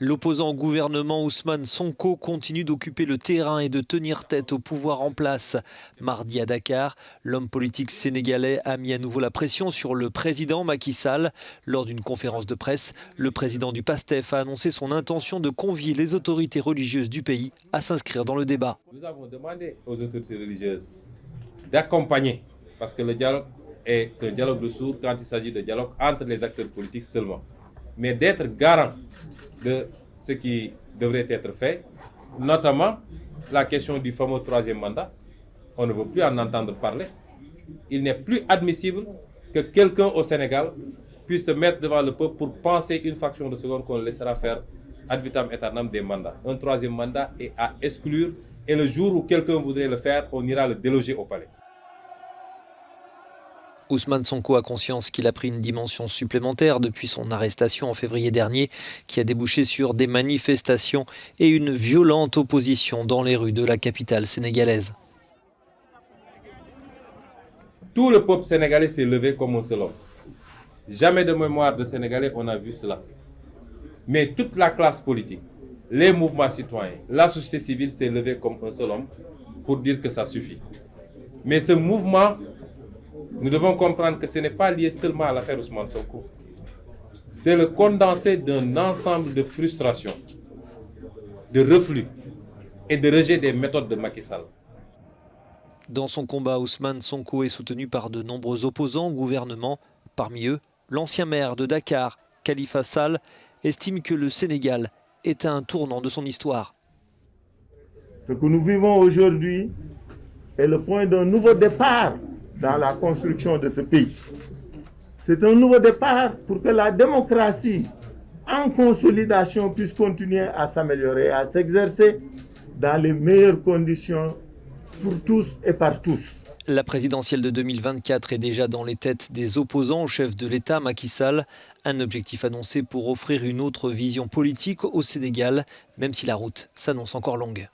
L'opposant au gouvernement Ousmane Sonko continue d'occuper le terrain et de tenir tête au pouvoir en place. Mardi à Dakar, l'homme politique sénégalais a mis à nouveau la pression sur le président Macky Sall. Lors d'une conférence de presse, le président du PASTEF a annoncé son intention de convier les autorités religieuses du pays à s'inscrire dans le débat. Nous avons demandé aux autorités religieuses d'accompagner, parce que le dialogue est un dialogue de sourds quand il s'agit de dialogue entre les acteurs politiques seulement, mais d'être garant de ce qui devrait être fait, notamment la question du fameux troisième mandat. On ne veut plus en entendre parler. Il n'est plus admissible que quelqu'un au Sénégal puisse se mettre devant le peuple pour penser une fraction de seconde qu'on laissera faire ad vitam aeternam des mandats. Un troisième mandat est à exclure et le jour où quelqu'un voudrait le faire, on ira le déloger au palais. Ousmane Sonko a conscience qu'il a pris une dimension supplémentaire depuis son arrestation en février dernier, qui a débouché sur des manifestations et une violente opposition dans les rues de la capitale sénégalaise. Tout le peuple sénégalais s'est levé comme un seul homme. Jamais de mémoire de Sénégalais on a vu cela. Mais toute la classe politique, les mouvements citoyens, la société civile s'est levée comme un seul homme pour dire que ça suffit. Mais ce mouvement, nous devons comprendre que ce n'est pas lié seulement à l'affaire Ousmane Sonko. C'est le condensé d'un ensemble de frustrations, de reflux et de rejet des méthodes de Macky Sall. Dans son combat, Ousmane Sonko est soutenu par de nombreux opposants au gouvernement. Parmi eux, l'ancien maire de Dakar, Khalifa Sall, estime que le Sénégal est à un tournant de son histoire. Ce que nous vivons aujourd'hui est le point d'un nouveau départ dans la construction de ce pays. C'est un nouveau départ pour que la démocratie en consolidation puisse continuer à s'améliorer, à s'exercer dans les meilleures conditions pour tous et par tous. La présidentielle de 2024 est déjà dans les têtes des opposants au chef de l'État, Macky Sall. Un objectif annoncé pour offrir une autre vision politique au Sénégal, même si la route s'annonce encore longue.